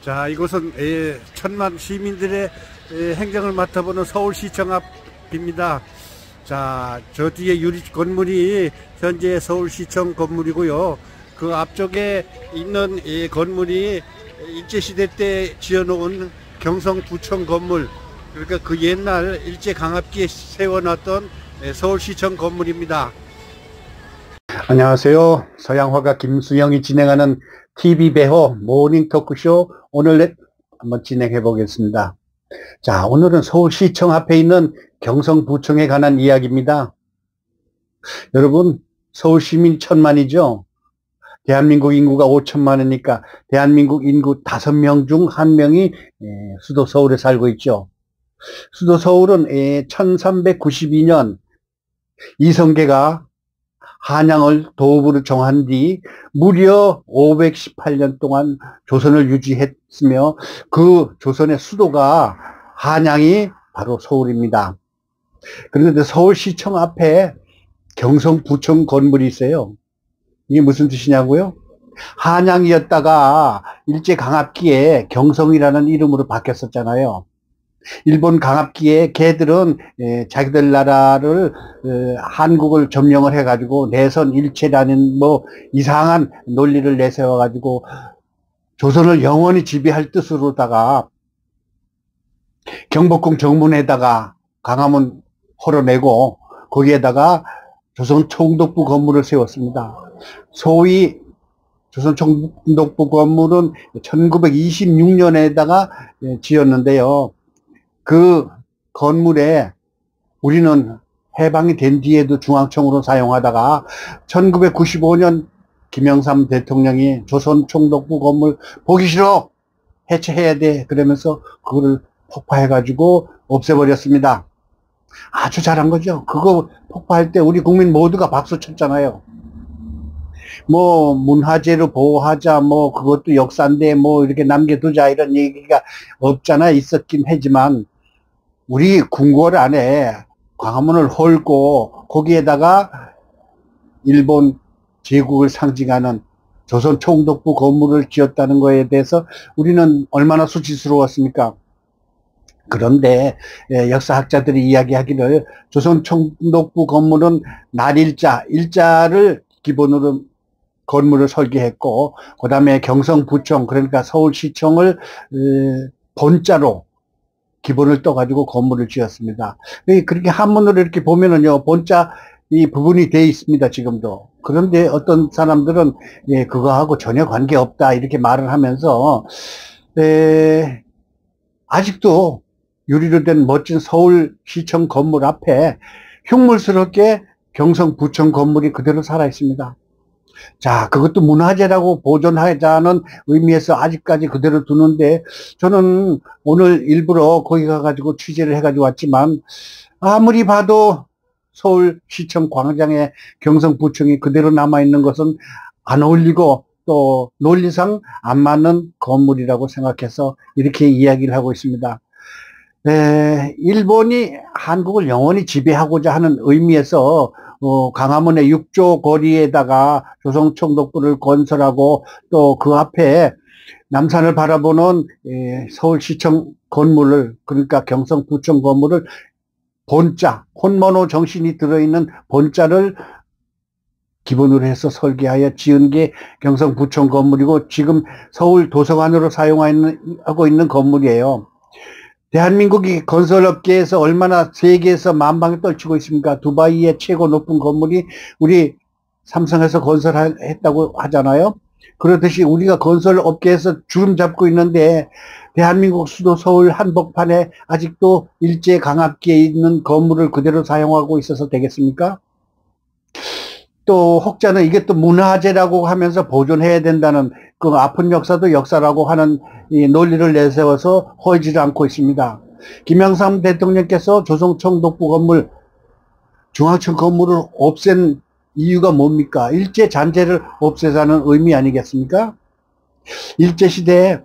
자, 이곳은 천만 시민들의 행정을 맡아보는 서울시청 앞입니다. 자, 저 뒤에 유리 건물이 현재 서울시청 건물이고요. 그 앞쪽에 있는 이 건물이 일제시대 때 지어놓은 경성부청 건물, 그러니까 그 옛날 일제강압기에 세워놨던 서울시청 건물입니다. 안녕하세요. 서양화가 김수영이 진행하는 TV배호 모닝 토크쇼 오늘 한번 진행해 보겠습니다. 자, 오늘은 서울시청 앞에 있는 경성부청에 관한 이야기입니다. 여러분, 서울시민 1000만이죠. 대한민국 인구가 5천만이니까 대한민국 인구 5명 중 1명이 수도 서울에 살고 있죠. 수도 서울은 1392년 이성계가 한양을 도읍으로 정한 뒤 무려 518년 동안 조선을 유지했으며 그 조선의 수도가 한양이 바로 서울입니다. 그런데 서울시청 앞에 경성부청 건물이 있어요. 이게 무슨 뜻이냐고요? 한양이었다가 일제강압기에 경성이라는 이름으로 바뀌었었잖아요. 일본 강압기에 걔들은 자기들 나라를 한국을 점령을 해가지고 내선 일체라는 뭐 이상한 논리를 내세워가지고 조선을 영원히 지배할 뜻으로다가 경복궁 정문에다가 광화문 헐어내고 거기에다가 조선 총독부 건물을 세웠습니다. 소위 조선 총독부 건물은 1926년에다가 지었는데요. 그 건물에 우리는 해방이 된 뒤에도 중앙청으로 사용하다가 1995년 김영삼 대통령이 조선 총독부 건물 보기 싫어, 해체해야 돼 그러면서 그거를 폭파해가지고 없애버렸습니다. 아주 잘한 거죠. 그거 폭파할 때 우리 국민 모두가 박수 쳤잖아요. 뭐 문화재로 보호하자, 뭐 그것도 역사인데 뭐 이렇게 남겨두자 이런 얘기가 없잖아. 있었긴 하지만 우리 궁궐 안에 광화문을 헐고 거기에다가 일본 제국을 상징하는 조선 총독부 건물을 지었다는 거에 대해서 우리는 얼마나 수치스러웠습니까? 그런데 역사학자들이 이야기하기를 조선 총독부 건물은 일자를 기본으로 건물을 설계했고, 그 다음에 경성부청, 그러니까 서울시청을 본자로 기본을 떠가지고 건물을 지었습니다. 그렇게 한문으로 이렇게 보면은요, 본자 이 부분이 돼 있습니다, 지금도. 그런데 어떤 사람들은 그거하고 전혀 관계없다 이렇게 말을 하면서 아직도 유리로 된 멋진 서울시청 건물 앞에 흉물스럽게 경성부청 건물이 그대로 살아 있습니다. 자, 그것도 문화재라고 보존하자는 의미에서 아직까지 그대로 두는데, 저는 오늘 일부러 거기 가가지고 취재를 해가지고 왔지만, 아무리 봐도 서울시청 광장에 경성부청이 그대로 남아있는 것은 안 어울리고 또 논리상 안 맞는 건물이라고 생각해서 이렇게 이야기를 하고 있습니다. 일본이 한국을 영원히 지배하고자 하는 의미에서 광화문의 6조 거리에다가 조선 총독부를 건설하고 또 그 앞에 남산을 바라보는 서울시청 건물을, 그러니까 경성부청 건물을 본자, 혼모노 정신이 들어있는 본자를 기본으로 해서 설계하여 지은 게 경성부청 건물이고 지금 서울 도서관으로 사용하고 있는 건물이에요. 대한민국이 건설업계에서 얼마나 세계에서 만방에 떨치고 있습니까? 두바이의 최고 높은 건물이 우리 삼성에서 건설했다고 하잖아요. 그렇듯이 우리가 건설업계에서 주름 잡고 있는데 대한민국 수도 서울 한복판에 아직도 일제강압기에 있는 건물을 그대로 사용하고 있어서 되겠습니까? 또 혹자는 이게 또 문화재라고 하면서 보존해야 된다는 그 아픈 역사도 역사라고 하는 이 논리를 내세워서 허지를 않고 있습니다. 김영삼 대통령께서 조선 총독부 건물, 중앙청 건물을 없앤 이유가 뭡니까? 일제 잔재를 없애자는 의미 아니겠습니까? 일제시대에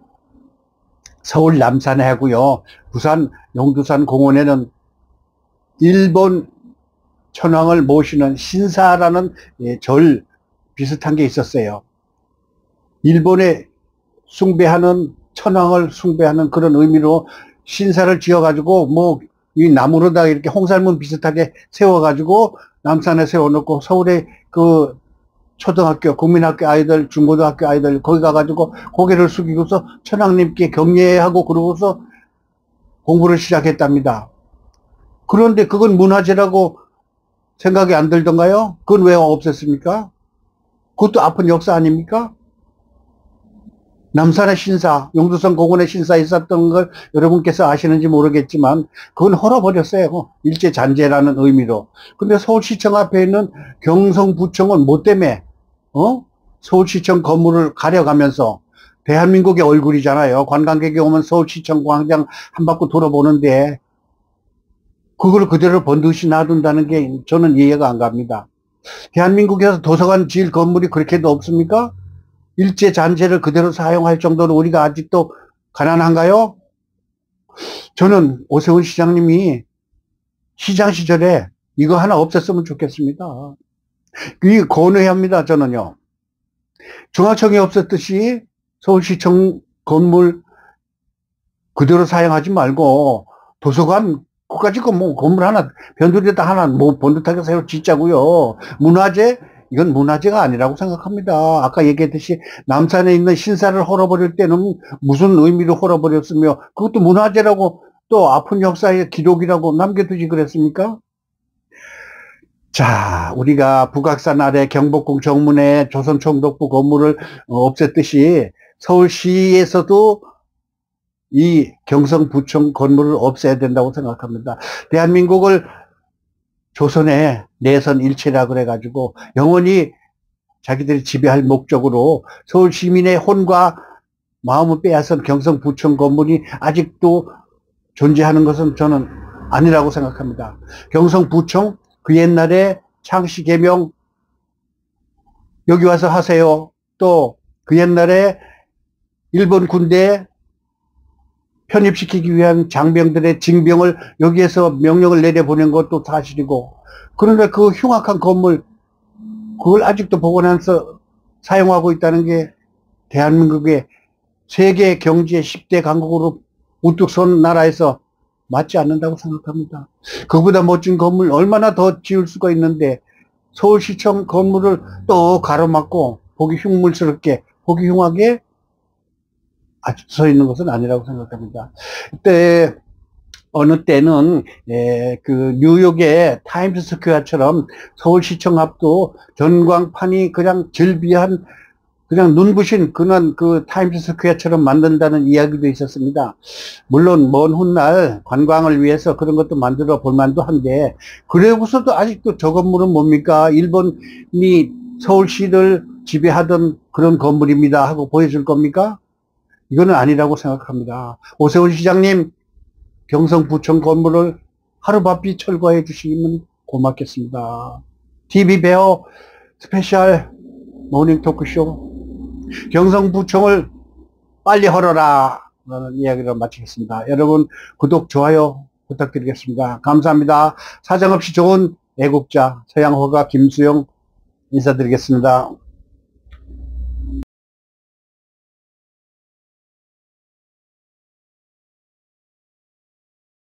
서울 남산에 하고요, 부산 용두산 공원에는 일본 천황을 모시는 신사라는 절 비슷한 게 있었어요. 일본에 숭배하는 천황을 숭배하는 그런 의미로 신사를 지어가지고 뭐 이 나무로다가 이렇게 홍살문 비슷하게 세워가지고 남산에 세워놓고 서울에 그 초등학교, 국민학교 아이들, 중고등학교 아이들 거기 가가지고 고개를 숙이고서 천황님께 경례하고 그러고서 공부를 시작했답니다. 그런데 그건 문화재라고 생각이 안 들던가요? 그건 왜 없앴습니까? 그것도 아픈 역사 아닙니까? 남산의 신사, 용두성 공원의 신사 있었던 걸 여러분께서 아시는지 모르겠지만 그건 헐어버렸어요. 일제잔재라는 의미로. 근데 서울시청 앞에 있는 경성부청은 뭐 때문에 서울시청 건물을 가려가면서 대한민국의 얼굴이잖아요. 관광객이 오면 서울시청 광장 한 바퀴 돌아보는데 그걸 그대로 번듯이 놔둔다는 게 저는 이해가 안 갑니다. 대한민국에서 도서관 지을 건물이 그렇게도 없습니까? 일제 잔재를 그대로 사용할 정도로 우리가 아직도 가난한가요? 저는 오세훈 시장님이 시장 시절에 이거 하나 없앴으면 좋겠습니다. 이 권유합니다. 저는요. 중앙청이 없앴듯이 서울시청 건물 그대로 사용하지 말고 도서관 그까짓 거 뭐 건물 하나 변두리에다 하나 뭐 번듯하게 새로 짓자고요. 문화재 이건 문화재가 아니라고 생각합니다. 아까 얘기했듯이 남산에 있는 신사를 헐어버릴 때는 무슨 의미로 헐어버렸으며 그것도 문화재라고 또 아픈 역사의 기록이라고 남겨두지 그랬습니까? 자, 우리가 북악산 아래 경복궁 정문에 조선총독부 건물을 없앴듯이 서울시에서도 이 경성부청 건물을 없애야 된다고 생각합니다. 대한민국을 조선의 내선 일체라 그래가지고 영원히 자기들이 지배할 목적으로 서울 시민의 혼과 마음을 빼앗은 경성부청 건물이 아직도 존재하는 것은 저는 아니라고 생각합니다. 경성부청 그 옛날에 창씨 개명 여기 와서 하세요. 또 그 옛날에 일본 군대에 편입시키기 위한 장병들의 징병을 여기에서 명령을 내려보낸 것도 사실이고 그런데 그 흉악한 건물 그걸 아직도 복원해서 사용하고 있다는 게 대한민국의 세계 경제 10대 강국으로 우뚝 선 나라에서 맞지 않는다고 생각합니다. 그보다 멋진 건물 얼마나 더 지을 수가 있는데 서울시청 건물을 또 가로막고 보기 흉물스럽게 보기 흉하게 아직 서 있는 것은 아니라고 생각합니다. 그때 어느 때는 그 뉴욕의 타임스스퀘어처럼 서울시청 앞도 전광판이 그냥 즐비한 그냥 눈부신 그런 그 타임스스퀘어처럼 만든다는 이야기도 있었습니다. 물론 먼 훗날 관광을 위해서 그런 것도 만들어 볼 만도 한데 그래고서도 아직도 저 건물은 뭡니까? 일본이 서울시를 지배하던 그런 건물입니다 하고 보여줄 겁니까? 이거는 아니라고 생각합니다. 오세훈 시장님 경성부청 건물을 하루바삐 철거해 주시면 고맙겠습니다. TV베어 스페셜 모닝 토크쇼 경성부청을 빨리 헐어라 라는 이야기를 마치겠습니다. 여러분 구독 좋아요 부탁드리겠습니다. 감사합니다. 사정없이 좋은 애국자 서양호가 김수영 인사드리겠습니다.